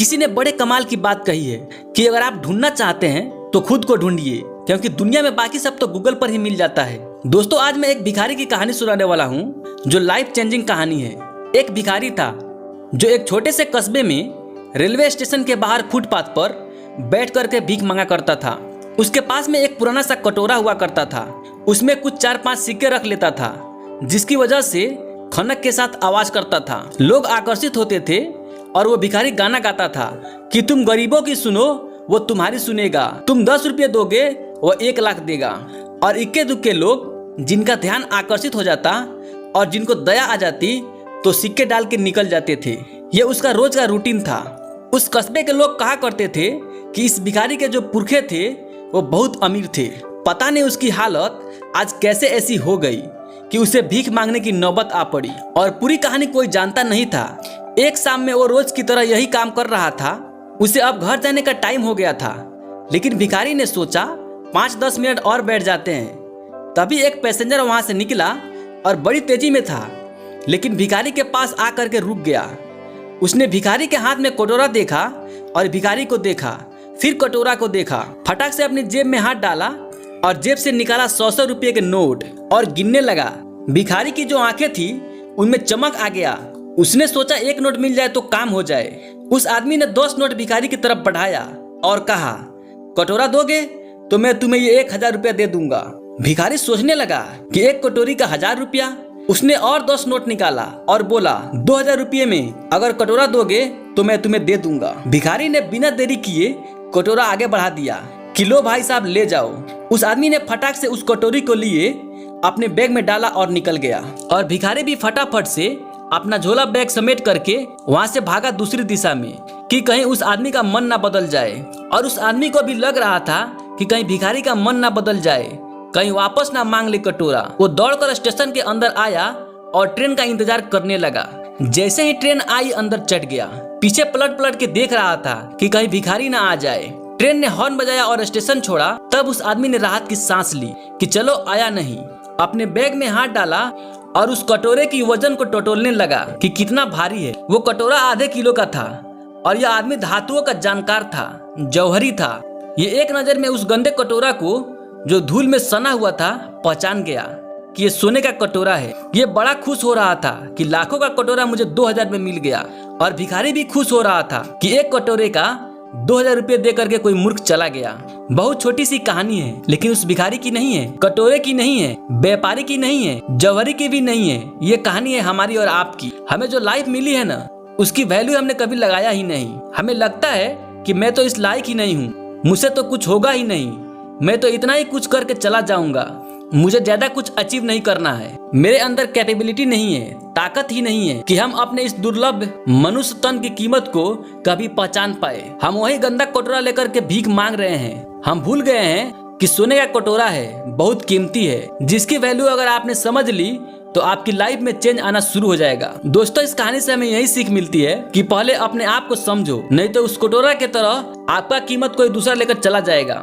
किसी ने बड़े कमाल की बात कही है कि अगर आप ढूंढना चाहते हैं तो खुद को ढूंढिए, क्योंकि दुनिया में बाकी सब तो गूगल पर ही मिल जाता है। दोस्तों, आज मैं एक भिखारी की कहानी सुनाने वाला हूँ जो लाइफ चेंजिंग कहानी है। एक भिखारी था जो एक छोटे से कस्बे में रेलवे स्टेशन के बाहर फुटपाथ पर बैठ करके भीख मांगा करता था। उसके पास में एक पुराना सा कटोरा हुआ करता था। उसमें कुछ 4-5 सिक्के रख लेता था, जिसकी वजह से खनक के साथ आवाज करता था। लोग आकर्षित होते थे और वो भिखारी गाना गाता था कि तुम गरीबों की सुनो, वो तुम्हारी सुनेगा, तुम 10 रुपये दोगे, वो 1 लाख देगा। और इक्के दुक्के लोग जिनका ध्यान आकर्षित हो जाता और जिनको दया आ जाती तो सिक्के डाल के निकल जाते थे। ये उसका रोज का रूटीन था। उस कस्बे के लोग कहा करते थे कि इस भिखारी के जो पुरखे थे वो बहुत अमीर थे। पता नहीं उसकी हालत आज कैसे ऐसी हो गई कि उसे भीख मांगने की नौबत आ पड़ी। और पूरी कहानी कोई जानता नहीं था। एक शाम में वो रोज की तरह यही काम कर रहा था। उसे अब घर जाने का टाइम हो गया था, लेकिन भिखारी ने सोचा 5-10 मिनट और बैठ जाते हैं। तभी एक पैसेंजर वहां से निकला और बड़ी तेजी में था, लेकिन भिखारी के पास आकर के रुक गया। उसने भिखारी के हाथ में कटोरा देखा और भिखारी को देखा, फिर कटोरा को देखा। फटाक से अपनी जेब में हाथ डाला और जेब से निकाला 100 रुपये के नोट और गिनने लगा। भिखारी की जो आंखें थी उनमें चमक आ गया। उसने सोचा 1 नोट मिल जाए तो काम हो जाए। उस आदमी ने 10 नोट भिखारी की तरफ बढ़ाया और कहा, कटोरा दोगे तो मैं तुम्हें ये 1000 रुपया दे दूंगा। भिखारी सोचने लगा कि एक कटोरी का 1000 रुपया। उसने और 10 नोट निकाला और बोला, 2000 रुपये में अगर कटोरा दोगे तो मैं तुम्हें दे दूंगा। भिखारी ने बिना देरी किए कटोरा आगे बढ़ा दिया कि लो भाई साहब, ले जाओ। उस आदमी ने फटाक से उस कटोरी को लिए अपने बैग में डाला और निकल गया। और भिखारी भी फटाफट से अपना झोला बैग समेट करके वहां से भागा दूसरी दिशा में कि कहीं उस आदमी का मन ना बदल जाए। और उस आदमी को भी लग रहा था कि कहीं भिखारी का मन ना बदल जाए, कहीं वापस ना मांग ले कटोरा। वो दौड़कर स्टेशन के अंदर आया और ट्रेन का इंतजार करने लगा। जैसे ही ट्रेन आई अंदर चढ़ गया। पीछे पलट पलट के देख रहा था कि कहीं भिखारी ना आ जाए। ट्रेन ने हॉर्न बजाया और स्टेशन छोड़ा। तब उस आदमी ने राहत की सांस ली कि चलो आया नहीं। अपने बैग में हाथ डाला और उस कटोरे की वजन को टटोलने लगा कि कितना भारी है। वो कटोरा आधे किलो का था और यह आदमी धातुओं का जानकार था, जौहरी था। ये एक नजर में उस गंदे कटोरा को जो धूल में सना हुआ था पहचान गया कि ये सोने का कटोरा है। ये बड़ा खुश हो रहा था कि लाखों का कटोरा मुझे 2000 में मिल गया। और भिखारी भी खुश हो रहा था कि एक कटोरे का 2000 रुपये दे करके कोई मूर्ख चला गया। बहुत छोटी सी कहानी है, लेकिन उस भिखारी की नहीं है, कटोरे की नहीं है, व्यापारी की नहीं है, जौहरी की भी नहीं है। ये कहानी है हमारी और आपकी। हमें जो लाइफ मिली है ना, उसकी वैल्यू हमने कभी लगाया ही नहीं। हमें लगता है कि मैं तो इस लायक ही नहीं हूँ, मुझसे तो कुछ होगा ही नहीं, मैं तो इतना ही कुछ करके चला जाऊंगा, मुझे ज्यादा कुछ अचीव नहीं करना है, मेरे अंदर कैपेबिलिटी नहीं है, ताकत ही नहीं है कि हम अपने इस दुर्लभ मनुष्य तन की कीमत को कभी पहचान पाए। हम वही गंदा कटोरा लेकर के भीख मांग रहे हैं। हम भूल गए हैं कि सोने का कटोरा है, बहुत कीमती है, जिसकी वैल्यू अगर आपने समझ ली तो आपकी लाइफ में चेंज आना शुरू हो जाएगा। दोस्तों, इस कहानी से हमें यही सीख मिलती है कि पहले अपने आप को समझो, नहीं तो उस कटोरा की तरह आपका कीमत कोई दूसरा लेकर चला जाएगा।